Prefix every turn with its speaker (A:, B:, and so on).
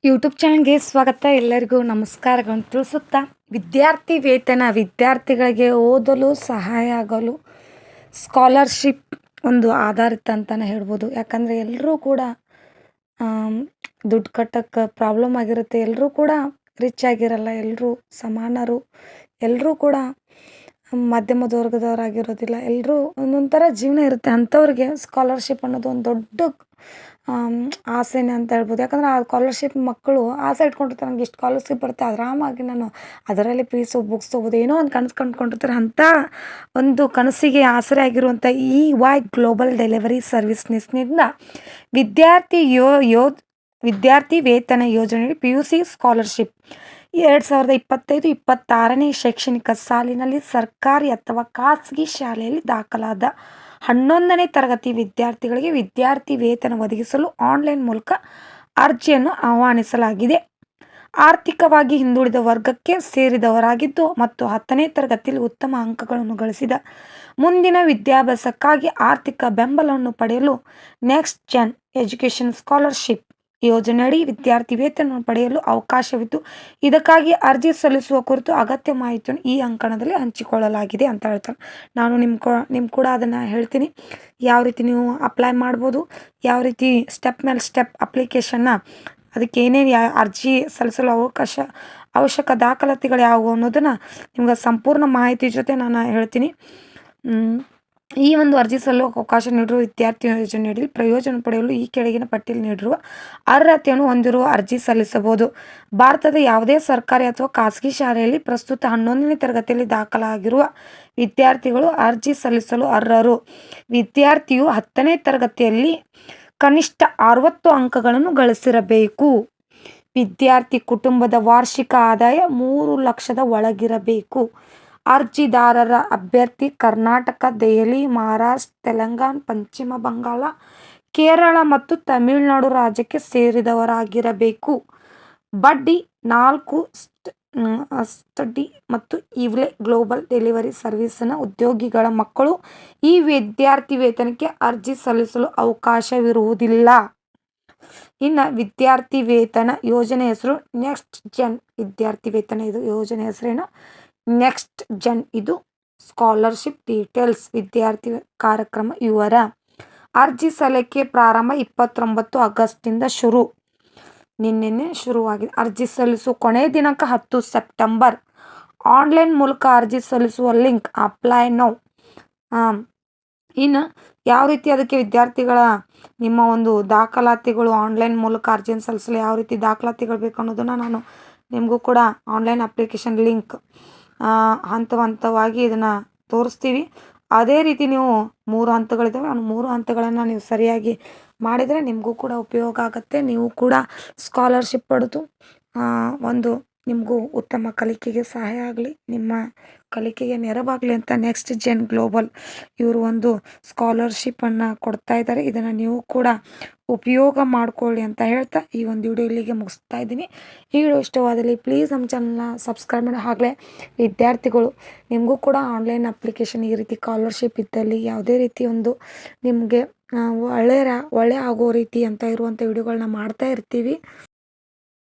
A: YouTube ಚಾನಲ್ಗೆ ಸ್ವಾಗತ. ಎಲ್ಲರಿಗೂ ನಮಸ್ಕಾರಗಳನ್ನು ತಿಳಿಸುತ್ತಾ, ವಿದ್ಯಾರ್ಥಿ ವೇತನ ವಿದ್ಯಾರ್ಥಿಗಳಿಗೆ ಓದಲು ಸಹಾಯ ಆಗಲು ಸ್ಕಾಲರ್ಶಿಪ್ ಒಂದು ಆಧಾರಿತ ಅಂತಲೇ ಹೇಳ್ಬೋದು. ಯಾಕಂದರೆ ಎಲ್ಲರೂ ಕೂಡ ದುಡ್ಡು ಕಟ್ಟೋಕ್ಕೆ ಪ್ರಾಬ್ಲಮ್ ಆಗಿರುತ್ತೆ. ಎಲ್ಲರೂ ಕೂಡ ರಿಚ್ ಆಗಿರಲ್ಲ, ಎಲ್ಲರೂ ಸಮಾನರು, ಎಲ್ಲರೂ ಕೂಡ ಮಧ್ಯಮದ ವರ್ಗದವರಾಗಿರೋದಿಲ್ಲ. ಎಲ್ಲರೂ ಒಂದೊಂದು ಥರ ಜೀವನ ಇರುತ್ತೆ. ಅಂಥವ್ರಿಗೆ ಸ್ಕಾಲರ್ಶಿಪ್ ಅನ್ನೋದು ಒಂದು ದೊಡ್ಡ ಆಸೆನೇ ಅಂತ ಹೇಳ್ಬೋದು. ಯಾಕಂದರೆ ಆ ಸ್ಕಾಲರ್ಶಿಪ್ ಮಕ್ಕಳು ಆಸೆ ಇಟ್ಕೊಂಡಿರ್ತಾರೆ, ನನಗೆ ಇಷ್ಟು ಸ್ಕಾಲರ್ಶಿಪ್ ಬರುತ್ತೆ, ಆರಾಮಾಗಿ ನಾನು ಅದರಲ್ಲಿ ಫೀಸು ಬುಕ್ಸ್ ತೊಗೋಬೋದು, ಏನೋ ಒಂದು ಕನಸು ಕಂಡುಕೊಂಡಿರ್ತಾರೆ. ಅಂಥ ಒಂದು ಕನಸಿಗೆ ಆಸರೆ ಆಗಿರುವಂಥ EY ಗ್ಲೋಬಲ್ ಡೆಲಿವರಿ ಸರ್ವಿಸ್ನಿಂದ ವಿದ್ಯಾರ್ಥಿ ವೇತನ ಯೋಜನೆಯಲ್ಲಿ PUC ಸ್ಕಾಲರ್ಶಿಪ್ 2025-26ನೇ ಶೈಕ್ಷಣಿಕ ಸಾಲಿನಲ್ಲಿ ಸರ್ಕಾರಿ ಅಥವಾ ಖಾಸಗಿ ಶಾಲೆಯಲ್ಲಿ ದಾಖಲಾದ 11ನೇ ತರಗತಿ ವಿದ್ಯಾರ್ಥಿಗಳಿಗೆ ವಿದ್ಯಾರ್ಥಿ ವೇತನ ಒದಗಿಸಲು ಆನ್ಲೈನ್ ಮೂಲಕ ಅರ್ಜಿಯನ್ನು ಆಹ್ವಾನಿಸಲಾಗಿದೆ. ಆರ್ಥಿಕವಾಗಿ ಹಿಂದುಳಿದ ವರ್ಗಕ್ಕೆ ಸೇರಿದವರಾಗಿದ್ದು ಮತ್ತು 10ನೇ ತರಗತಿಯಲ್ಲಿ ಉತ್ತಮ ಅಂಕಗಳನ್ನು ಗಳಿಸಿದ ಮುಂದಿನ ವಿದ್ಯಾಭ್ಯಾಸಕ್ಕಾಗಿ ಆರ್ಥಿಕ ಬೆಂಬಲವನ್ನು ಪಡೆಯಲು ನೆಕ್ಸ್ಟ್ ಜೆನ್ ಎಜುಕೇಷನ್ ಸ್ಕಾಲರ್ಶಿಪ್ ಯೋಜನೆಯಡಿ ವಿದ್ಯಾರ್ಥಿ ವೇತನವನ್ನು ಪಡೆಯಲು ಅವಕಾಶವಿದ್ದು, ಇದಕ್ಕಾಗಿ ಅರ್ಜಿ ಸಲ್ಲಿಸುವ ಕುರಿತು ಅಗತ್ಯ ಮಾಹಿತಿಯನ್ನು ಈ ಅಂಕಣದಲ್ಲಿ ಹಂಚಿಕೊಳ್ಳಲಾಗಿದೆ ಅಂತ ಹೇಳ್ತಾರೆ. ನಾನು ನಿಮ್ಮ ಕೂಡ ಅದನ್ನು ಹೇಳ್ತೀನಿ, ಯಾವ ರೀತಿ ನೀವು ಅಪ್ಲೈ ಮಾಡ್ಬೋದು, ಯಾವ ರೀತಿ ಸ್ಟೆಪ್ ಮೇಲೆ ಸ್ಟೆಪ್ ಅಪ್ಲಿಕೇಶನ್ನ, ಅದಕ್ಕೆ ಏನೇನು ಅರ್ಜಿ ಸಲ್ಲಿಸಲು ಅವಶ್ಯಕ ದಾಖಲಾತಿಗಳು ಯಾವುವು ಅನ್ನೋದನ್ನು ನಿಮ್ಗೆ ಸಂಪೂರ್ಣ ಮಾಹಿತಿ ಜೊತೆ ನಾನು ಹೇಳ್ತೀನಿ. ಈ ಒಂದು ಅರ್ಜಿ ಸಲ್ಲುವ ಅವಕಾಶ ನೀಡಿರುವ ವಿದ್ಯಾರ್ಥಿ ಯೋಜನೆಯಲ್ಲಿ ಪ್ರಯೋಜನ ಪಡೆಯಲು ಈ ಕೆಳಗಿನ ಪಟ್ಟಿಯಲ್ಲಿ ನೀಡಿರುವ ಅರ್ಹತೆಯನ್ನು ಹೊಂದಿರುವ ಅರ್ಜಿ ಸಲ್ಲಿಸಬಹುದು. ಭಾರತದ ಯಾವುದೇ ಸರ್ಕಾರಿ ಅಥವಾ ಖಾಸಗಿ ಶಾಲೆಯಲ್ಲಿ ಪ್ರಸ್ತುತ 11ನೇ ತರಗತಿಯಲ್ಲಿ ದಾಖಲಾಗಿರುವ ವಿದ್ಯಾರ್ಥಿಗಳು ಅರ್ಜಿ ಸಲ್ಲಿಸಲು ಅರ್ಹರು. ವಿದ್ಯಾರ್ಥಿಯು 10ನೇ ತರಗತಿಯಲ್ಲಿ ಕನಿಷ್ಠ 60 ಅಂಕಗಳನ್ನು ಗಳಿಸಿರಬೇಕು. ವಿದ್ಯಾರ್ಥಿ ಕುಟುಂಬದ ವಾರ್ಷಿಕ ಆದಾಯ 3 ಲಕ್ಷದ ಒಳಗಿರಬೇಕು. ಅರ್ಜಿದಾರರ ಅಭ್ಯರ್ಥಿ ಕರ್ನಾಟಕ, ದೆಹಲಿ, ಮಹಾರಾಷ್ಟ್ರ, ತೆಲಂಗಾಣ, ಪಶ್ಚಿಮ ಬಂಗಾಳ, ಕೇರಳ ಮತ್ತು ತಮಿಳುನಾಡು ರಾಜ್ಯಕ್ಕೆ ಸೇರಿದವರಾಗಿರಬೇಕು. ಬಡ್ಡಿ 4 ಸ್ಟಡಿ ಮತ್ತು ಈವ್ಲೆ ಗ್ಲೋಬಲ್ ಡೆಲಿವರಿ ಸರ್ವಿಸ್ನ ಉದ್ಯೋಗಿಗಳ ಮಕ್ಕಳು ಈ ವಿದ್ಯಾರ್ಥಿ ವೇತನಕ್ಕೆ ಅರ್ಜಿ ಸಲ್ಲಿಸಲು ಅವಕಾಶವಿರುವುದಿಲ್ಲ. ಇನ್ನು ವಿದ್ಯಾರ್ಥಿ ವೇತನ ಯೋಜನೆ ಹೆಸರು ನೆಕ್ಸ್ಟ್ ಜೆನ್ ವಿದ್ಯಾರ್ಥಿ ವೇತನ ಇದು ಯೋಜನೆ ಹೆಸರೇನು ನೆಕ್ಸ್ಟ್ ಜೆನ್. ಇದು ಸ್ಕಾಲರ್ಶಿಪ್ ಡೀಟೇಲ್ಸ್ ವಿದ್ಯಾರ್ಥಿ ಕಾರ್ಯಕ್ರಮ ವಿವರ. ಅರ್ಜಿ ಸಲ್ಲಿಕೆ ಪ್ರಾರಂಭ 29 ಆಗಸ್ಟಿಂದ ಶುರು. ನಿನ್ನೆ ಶುರುವಾಗಿದೆ. ಅರ್ಜಿ ಸಲ್ಲಿಸುವ ಕೊನೆಯ ದಿನಾಂಕ 10 ಸೆಪ್ಟೆಂಬರ್. ಆನ್ಲೈನ್ ಮೂಲಕ ಅರ್ಜಿ ಸಲ್ಲಿಸುವ ಲಿಂಕ್ ಅಪ್ಲೈ ನೌ. ಇನ್ನು ಯಾವ ರೀತಿ ಅದಕ್ಕೆ ವಿದ್ಯಾರ್ಥಿಗಳ ನಿಮ್ಮ ಒಂದು ದಾಖಲಾತಿಗಳು ಆನ್ಲೈನ್ ಮೂಲಕ ಅರ್ಜಿಯನ್ನು ಸಲ್ಲಿಸಲು ಯಾವ ರೀತಿ ದಾಖಲಾತಿಗಳು ಬೇಕು ಅನ್ನೋದನ್ನು ನಾನು ನಿಮಗೂ ಕೂಡ ಆನ್ಲೈನ್ ಅಪ್ಲಿಕೇಶನ್ ಲಿಂಕ್ ಹಂತವಾಗಿ ಇದನ್ನು ತೋರಿಸ್ತೀವಿ. ಅದೇ ರೀತಿ ನೀವು 3 ಹಂತಗಳಿದ್ದಾವೆ, ಆ 3 ಹಂತಗಳನ್ನು ನೀವು ಸರಿಯಾಗಿ ಮಾಡಿದರೆ ನಿಮಗೂ ಕೂಡ ಉಪಯೋಗ ಆಗುತ್ತೆ. ನೀವು ಕೂಡ ಸ್ಕಾಲರ್ಶಿಪ್ ಪಡೆದು ಒಂದು ನಿಮಗೂ ಉತ್ತಮ ಕಲಿಕೆಗೆ ಸಹಾಯ ಆಗಲಿ, ನಿಮ್ಮ ಕಲಿಕೆಗೆ ನೆರವಾಗಲಿ ಅಂತ ನೆಕ್ಸ್ಟ್ ಜೆನ್ ಗ್ಲೋಬಲ್ ಇವರು ಒಂದು ಸ್ಕಾಲರ್ಶಿಪ್ಪನ್ನು ಕೊಡ್ತಾ ಇದ್ದಾರೆ. ಇದನ್ನು ನೀವು ಕೂಡ ಉಪಯೋಗ ಮಾಡಿಕೊಳ್ಳಿ ಅಂತ ಹೇಳ್ತಾ ಈ ಒಂದು ವಿಡಿಯೋ ಇಲ್ಲಿಗೆ ಮುಗಿಸ್ತಾ ಇದ್ದೀನಿ. ಈ ವಿಡಿಯೋ ಇಷ್ಟವಾದಲ್ಲಿ ಪ್ಲೀಸ್ ನಮ್ಮ ಚಾನಲ್ನ ಸಬ್ಸ್ಕ್ರೈಬ್ ಮಾಡಿ. ಆಗಲೇ ವಿದ್ಯಾರ್ಥಿಗಳು ನಿಮಗೂ ಕೂಡ ಆನ್ಲೈನ್ ಅಪ್ಲಿಕೇಶನ್ ಈ ರೀತಿ ಸ್ಕಾಲರ್ಶಿಪ್ ಇದ್ದಲ್ಲಿ ಯಾವುದೇ ರೀತಿ ಒಂದು ನಿಮಗೆ ಒಳ್ಳೆಯ ಆಗೋ ರೀತಿ ಅಂತ ಇರುವಂಥ ವಿಡಿಯೋಗಳನ್ನ ಮಾಡ್ತಾ ಇರ್ತೀವಿ.